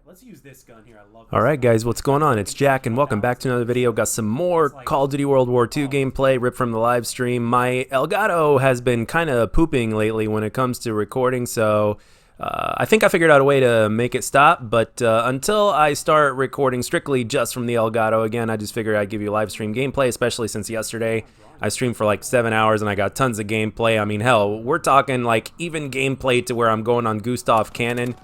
Let's use this gun here. I love this. Alright guys, what's going on? It's Jack and welcome back to another video. Got some more Call of Duty World War II gameplay ripped from the live stream. My Elgato has been kind of pooping lately when it comes to recording, so I think I figured out a way to make it stop, but until I start recording strictly just from the Elgato again, I just figured I'd give you live stream gameplay, especially since yesterday I streamed for like 7 hours and I got tons of gameplay. I mean, hell, we're talking like even gameplay to where I'm going on Gustav Cannon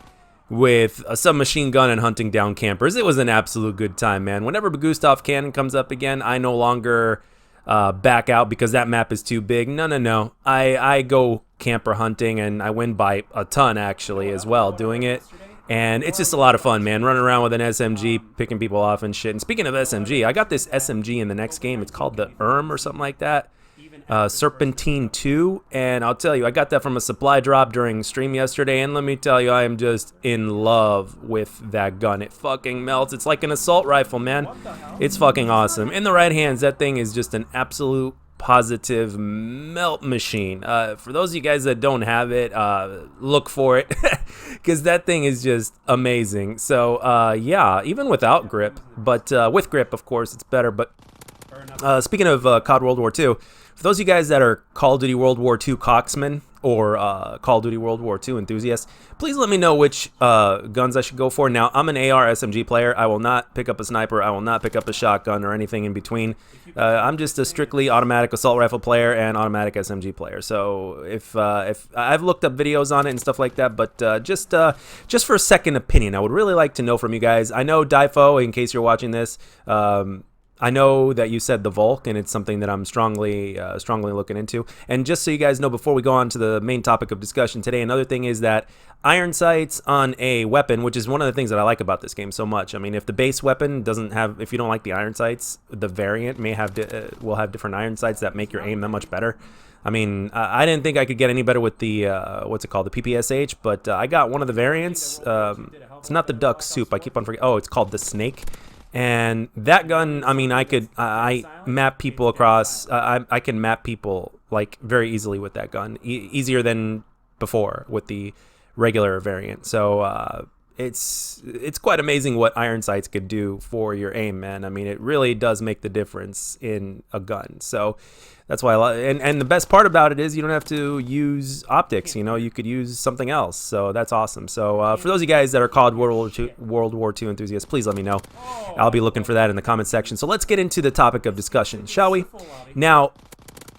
with a submachine gun and hunting down campers. It was an absolute good time, man. Whenever Gustav Cannon comes up again, I no longer back out because that map is too big. No. I go camper hunting, and I win by a ton, actually, as well, doing it. And it's just a lot of fun, man. Running around with an SMG, picking people off and shit. And speaking of SMG, I got this SMG in the next game. It's called the or something like that. Serpentine 2, and I'll tell you, I got that from a supply drop during stream yesterday, and let me tell you, I am just in love with that gun. It fucking melts. It's like an assault rifle, man. It's fucking awesome. In the right hands, that thing is just an absolute positive melt machine. For those of you guys that don't have it, look for it, because that thing is just amazing. So yeah, even without grip, but with grip, of course, it's better. But speaking of COD World War II, for those of you guys that are Call of Duty World War II cocksmen or Call of Duty World War II enthusiasts, please let me know which guns I should go for. Now, I'm an AR SMG player. I will not pick up a sniper. I will not pick up a shotgun or anything in between. I'm just a strictly automatic assault rifle player and automatic SMG player. So if I've looked up videos on it and stuff like that, but just for a second opinion, I would really like to know from you guys. I know Difo, in case you're watching this, I know that you said the Volk, and it's something that I'm strongly looking into. And just so you guys know, before we go on to the main topic of discussion today, another thing is that iron sights on a weapon, which is one of the things that I like about this game so much. I mean, if the base weapon doesn't have, if you don't like the iron sights, the variant may have will have different iron sights that make your aim that much better. I mean, I didn't think I could get any better with the what's it called, the PPSH, but I got one of the variants. It's not the duck soup. I keep on forgetting. Oh, it's called the snake. And that gun, I mean, I map people across, I can map people like very easily with that gun, easier than before with the regular variant. So it's quite amazing what iron sights could do for your aim, man. I mean, it really does make the difference in a gun. So that's why I love it. And the best part about it is you don't have to use optics. You know, you could use something else. So that's awesome. So for those of you guys that are called World War II enthusiasts, please let me know. I'll be looking for that in the comment section. So let's get into the topic of discussion, shall we? Now,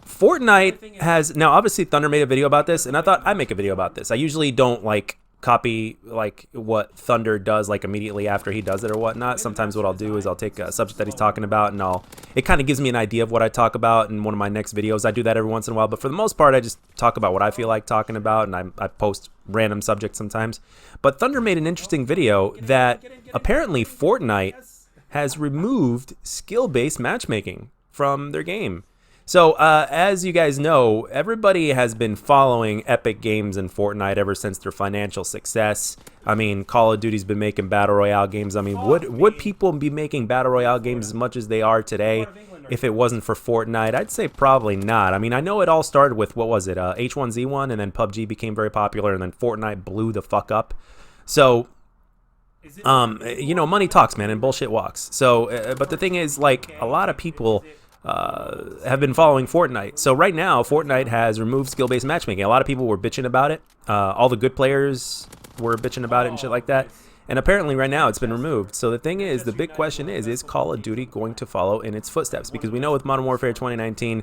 Fortnite has, now obviously Thunder made a video about this, and I thought I'd make a video about this. I usually don't like copy like what Thunder does like immediately after he does it or whatnot. Sometimes what I'll do is I'll take a subject that he's talking about, and it kind of gives me an idea of what I talk about in one of my next videos. I do that every once in a while, but for the most part I just talk about what I feel like talking about, and I post random subjects sometimes. But Thunder made an interesting video that apparently Fortnite has removed skill-based matchmaking from their game. So, as you guys know, everybody has been following Epic Games and Fortnite ever since their financial success. I mean, Call of Duty's been making Battle Royale games. I mean, would people be making Battle Royale games as much as they are today if it wasn't for Fortnite? I'd say probably not. I mean, I know it all started with, what was it, H1Z1, and then PUBG became very popular, and then Fortnite blew the fuck up. So, you know, money talks, man, and bullshit walks. So, but the thing is, like, a lot of people have been following Fortnite. So right now, Fortnite has removed skill-based matchmaking. A lot of people were bitching about it. All the good players were bitching about it and shit like that. And apparently right now it's been removed. So the thing is, the big question is Call of Duty going to follow in its footsteps? Because we know with Modern Warfare 2019,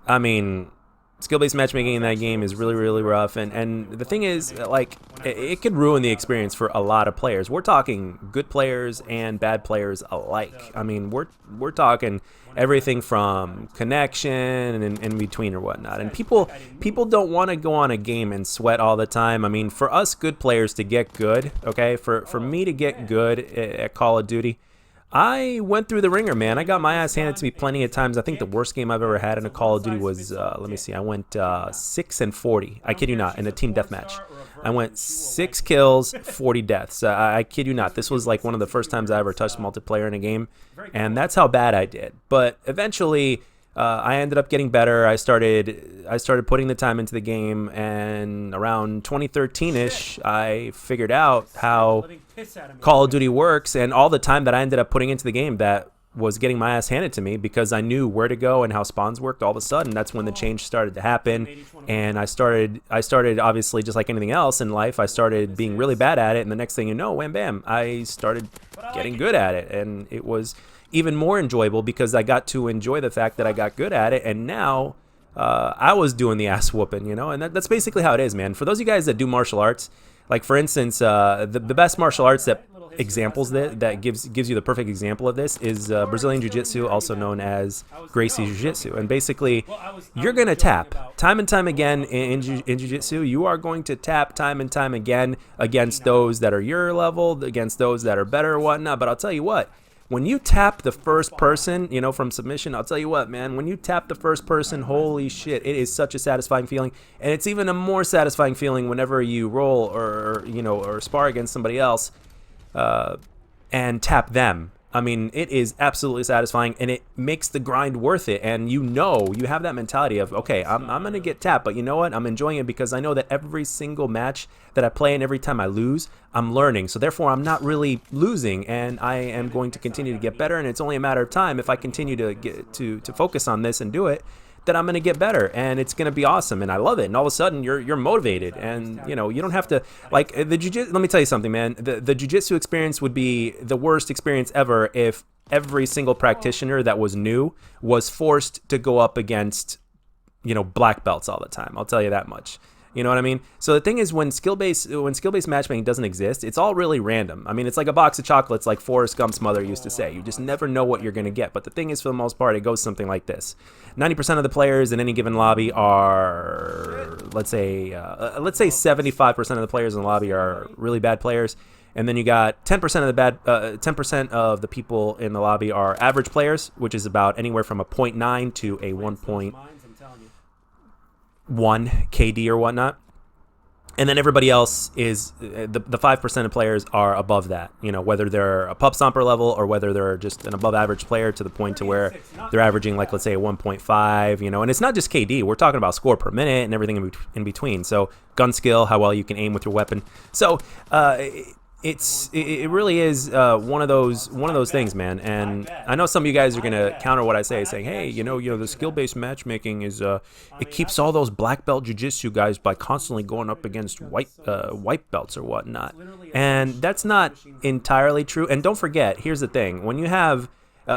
I mean, skill-based matchmaking in that game is really, really rough. And the thing is, like, it could ruin the experience for a lot of players. We're talking good players and bad players alike. I mean, we're talking everything from connection and in between or whatnot. And people don't want to go on a game and sweat all the time. I mean, for us good players to get good, okay, for me to get good at Call of Duty, I went through the ringer, man. I got my ass handed to me plenty of times. I think the worst game I've ever had in a Call of Duty was, let me see, I went 6-40. I kid you not, in a team deathmatch. I went 6 kills, 40 deaths. I kid you not. This was like one of the first times I ever touched multiplayer in a game, and that's how bad I did. But eventually, I ended up getting better. I started putting the time into the game, and around 2013ish, I figured out how Call of Duty works, and all the time that I ended up putting into the game that was getting my ass handed to me because I knew where to go and how spawns worked. All of a sudden, that's when the change started to happen, and I started obviously just like anything else in life. I started being really bad at it, and the next thing you know, wham bam, I started getting good at it, and it was even more enjoyable because I got to enjoy the fact that I got good at it, and now I was doing the ass whooping, you know, and that's basically how it is, man. For those of you guys that do martial arts, like for instance, the best martial arts that examples that gives you the perfect example of this is Brazilian Jiu-Jitsu, also known as Gracie Jiu-Jitsu. And basically, you're going to tap time and time again in Jiu-Jitsu. You are going to tap time and time again against those that are your level, against those that are better or whatnot. But I'll tell you what, when you tap the first person, you know, from submission, I'll tell you what, man, when you tap the first person, holy shit, it is such a satisfying feeling. And it's even a more satisfying feeling whenever you roll or you know, or spar against somebody else and tap them. I mean, it is absolutely satisfying, and it makes the grind worth it. And you know, you have that mentality of, okay, I'm going to get tapped, but you know what? I'm enjoying it because I know that every single match that I play and every time I lose, I'm learning. So therefore, I'm not really losing, and I am going to continue to get better. And it's only a matter of time if I continue to get to focus on this and do it, that I'm going to get better, and it's going to be awesome, and I love it. And all of a sudden, you're motivated, and you know, you don't have to, like, the jiu-jitsu. Let me tell you something, man. The jiu-jitsu experience would be the worst experience ever if every single practitioner that was new was forced to go up against, you know, black belts all the time. I'll tell you that much. You know what I mean? So the thing is, when skill-based matchmaking doesn't exist, it's all really random. I mean, it's like a box of chocolates, like Forrest Gump's mother used to say. You just never know what you're going to get. But the thing is, for the most part, it goes something like this. 90% of the players in any given lobby are, let's say 75% of the players in the lobby are really bad players. And then you got 10% of the people in the lobby are average players, which is about anywhere from a 0.9 to a 1.1 KD or whatnot. And then everybody else is the 5% of players are above that, you know, whether they're a pup stomper level or whether they're just an above average player to the point to where they're averaging, like, let's say a 1.5, you know. And it's not just KD, we're talking about score per minute and everything in between. So gun skill, how well you can aim with your weapon. So it really is one of those things, man. And I know some of you guys are gonna counter what I say, saying, hey, you know the skill-based matchmaking is it keeps all those black belt jiu-jitsu guys by constantly going up against white belts or whatnot. And that's not entirely true. And don't forget, here's the thing: when you have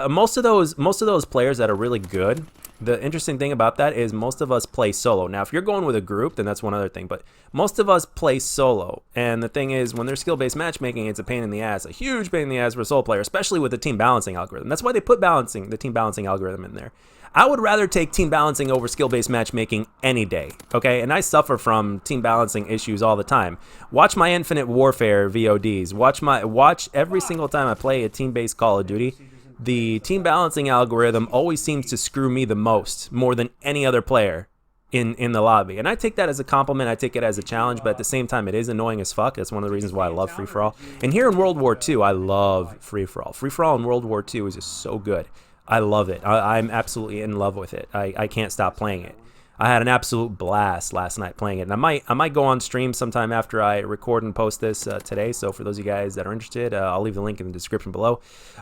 most of those players that are really good, the interesting thing about that is most of us play solo. Now, if you're going with a group, then that's one other thing. But most of us play solo. And the thing is, when there's skill-based matchmaking, it's a pain in the ass, a huge pain in the ass for a solo player, especially with the team balancing algorithm. That's why they put the team balancing algorithm in there. I would rather take team balancing over skill-based matchmaking any day, okay? And I suffer from team balancing issues all the time. Watch my Infinite Warfare VODs. Watch every single time I play a team-based Call of Duty. The team balancing algorithm always seems to screw me the most, more than any other player in the lobby. And I take that as a compliment. I take it as a challenge, but at the same time, it is annoying as fuck. That's one of the reasons why I love free-for-all. And here in World War II, I love free-for-all. Free-for-all in World War II is just so good. I love it. I'm absolutely in love with it. I can't stop playing it. I had an absolute blast last night playing it, and I might go on stream sometime after I record and post this today. So for those of you guys that are interested, I'll leave the link in the description below.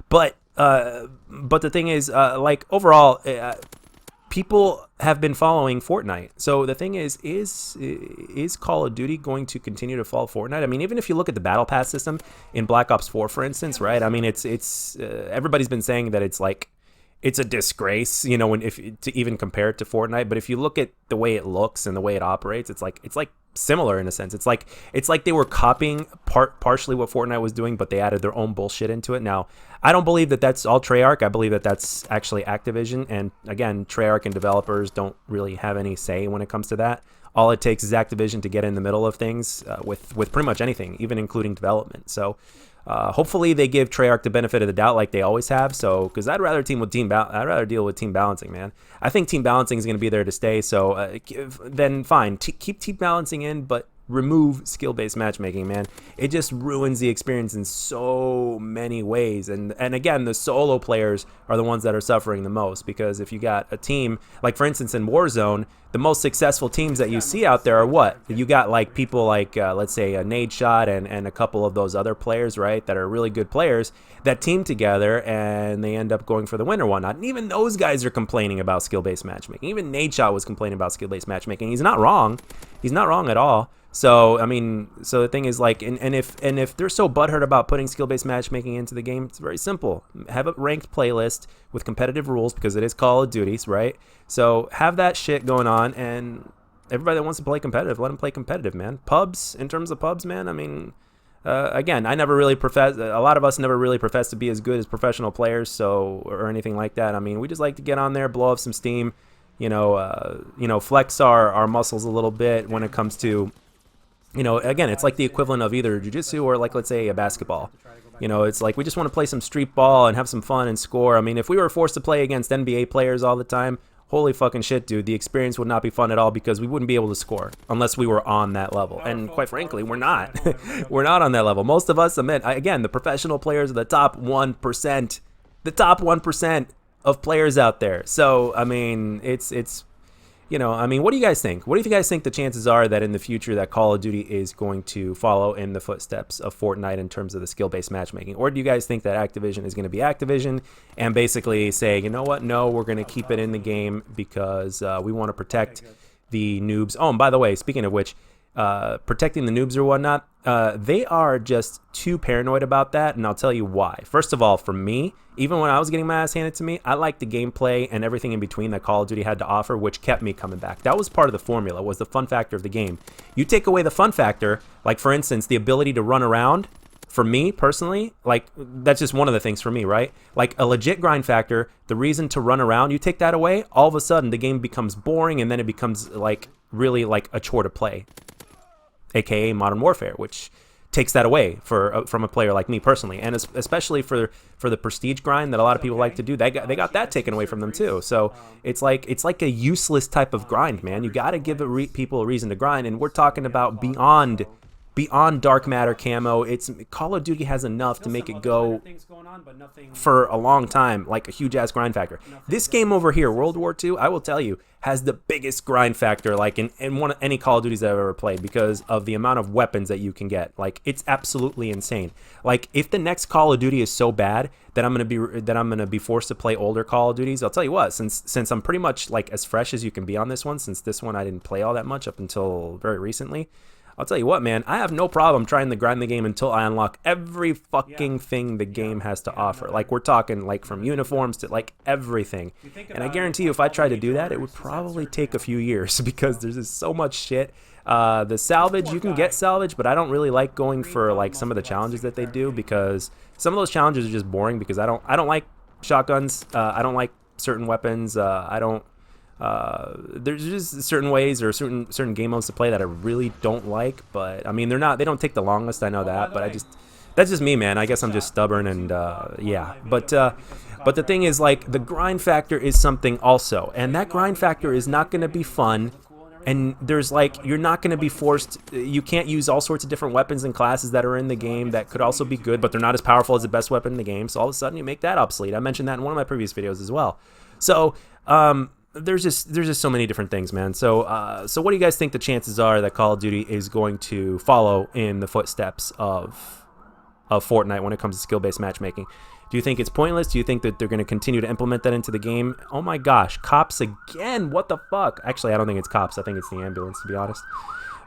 But the thing is, like, overall, people have been following Fortnite. So the thing is Call of Duty going to continue to follow Fortnite? I mean, even if you look at the battle pass system in Black Ops 4, for instance, right? I mean, it's everybody's been saying that it's like, it's a disgrace, you know, to even compare it to Fortnite. But if you look at the way it looks and the way it operates, it's like similar in a sense. It's like they were copying partially what Fortnite was doing, but they added their own bullshit into it. Now, I don't believe that that's all Treyarch. I believe that that's actually Activision. And again, Treyarch and developers don't really have any say when it comes to that. All it takes is Activision to get in the middle of things with pretty much anything, even including development. So hopefully they give Treyarch the benefit of the doubt like they always have. So, because I'd rather deal with team balancing, man. I think team balancing is going to be there to stay. So then fine, keep team balancing in, but remove skill-based matchmaking, man. It just ruins the experience in so many ways. And again, the solo players are the ones that are suffering the most, because if you got a team, like for instance in Warzone, the most successful teams that you see out there are what? You got like people like, let's say, a Nade Shot and a couple of those other players, right, that are really good players that team together and they end up going for the win or whatnot. And even those guys are complaining about skill-based matchmaking. Even Nade Shot was complaining about skill-based matchmaking. He's not wrong. He's not wrong at all. So I mean, so the thing is like, and if they're so butthurt about putting skill-based matchmaking into the game, it's very simple. Have a ranked playlist with competitive rules, because it is Call of Duty, right? So have that shit going on, and everybody that wants to play competitive, let them play competitive, man. Pubs, in terms of pubs, man, I mean, again, I never really profess. A lot of us never really profess to be as good as professional players, so, or anything like that. I mean, we just like to get on there, blow up some steam, flex our muscles a little bit when it comes to, again, it's like the equivalent of either jiu-jitsu or, like, let's say a basketball. It's like we just want to play some street ball and have some fun and score. I mean, if we were forced to play against NBA players all the time, holy fucking shit, dude, the experience would not be fun at all, because we wouldn't be able to score unless we were on that level. And quite frankly, we're not. We're not on that level. Most of us, again, the professional players are the top 1%. The top 1% of players out there. So, I mean, it's what do you guys think? What do you guys think the chances are that in the future that Call of Duty is going to follow in the footsteps of Fortnite in terms of the skill-based matchmaking? Or do you guys think that Activision is going to be Activision and basically say, you know what, no, we're going to keep it in the game because we want to protect the noobs? Oh, and by the way, speaking of which, protecting the noobs or whatnot, they are just too paranoid about that, and I'll tell you why. First of all, for me, even when I was getting my ass handed to me, I liked the gameplay and everything in between that Call of Duty had to offer, which kept me coming back. That was part of the formula, was the fun factor of the game. You take away the fun factor, like for instance, the ability to run around, for me personally, like that's just one of the things for me, right? Like a legit grind factor, the reason to run around, you take that away, all of a sudden the game becomes boring, and then it becomes like really like a chore to play, aka Modern Warfare, which takes that away from a player like me personally, and especially for the prestige grind that a lot of people like to do. They got that taken away from them too. So it's like a useless type of grind, man. You got to give people a reason to grind, and we're talking about beyond dark matter camo. It's Call of Duty has enough to make it go for a long time, like a huge ass grind factor. This game over here, World War II, I will tell you, has the biggest grind factor like in any Call of Duties I've ever played, because of the amount of weapons that you can get. Like, it's absolutely insane. Like, if the next Call of Duty is so bad that I'm gonna be forced to play older Call of Duties, I'll tell you what, since I'm pretty much like as fresh as you can be on this one, since this one I didn't play all that much up until very recently, I'll tell you what, man, I have no problem trying to grind the game until I unlock every fucking thing the game has to offer. Like, we're talking like from uniforms to like everything. And I guarantee you, if I tried to do that, it would probably take a few years, because there's just so much shit. The salvage, you can get salvage, but I don't really like going for like some of the challenges that they do, because some of those challenges are just boring, because I don't like shotguns. I don't like certain weapons. There's just certain ways or certain game modes to play that I really don't like, but I mean they don't take the longest, I know that, but that's just me, man. I guess I'm just stubborn, and yeah. But the thing is, like, the grind factor is something also, and that grind factor is not going to be fun. And there's like, you're not going to be forced, you can't use all sorts of different weapons and classes that are in the game that could also be good, but they're not as powerful as the best weapon in the game. So all of a sudden you make that obsolete. I mentioned that in one of my previous videos as well. So there's just so many different things, man. So so what do you guys think the chances are that Call of Duty is going to follow in the footsteps of Fortnite when it comes to skill-based matchmaking? Do you think it's pointless? Do you think that they're going to continue to implement that into the game? Oh my gosh, cops again, what the fuck? Actually, I don't think it's cops, I think it's the ambulance, to be honest.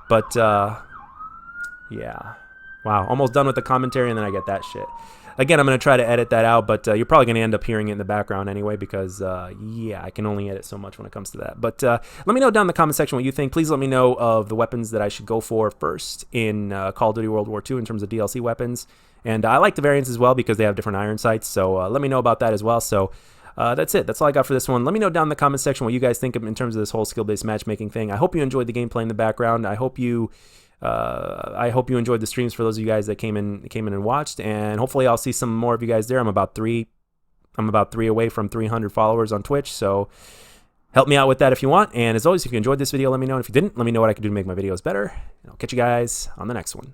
But yeah, wow, almost done with the commentary and then I get that shit. Again, I'm going to try to edit that out, but you're probably going to end up hearing it in the background anyway, because, yeah, I can only edit so much when it comes to that. But let me know down in the comment section what you think. Please let me know of the weapons that I should go for first in Call of Duty World War II in terms of DLC weapons. And I like the variants as well, because they have different iron sights, so let me know about that as well. So that's it. That's all I got for this one. Let me know down in the comment section what you guys think of in terms of this whole skill-based matchmaking thing. I hope you enjoyed the gameplay in the background. I hope you enjoyed the streams for those of you guys that came in and watched, and hopefully I'll see some more of you guys there. I'm about three away from 300 followers on Twitch, so Help me out with that if you want. And as always, if you enjoyed this video, let me know. And if you didn't, let me know what I can do to make my videos better. And I'll catch you guys on the next one.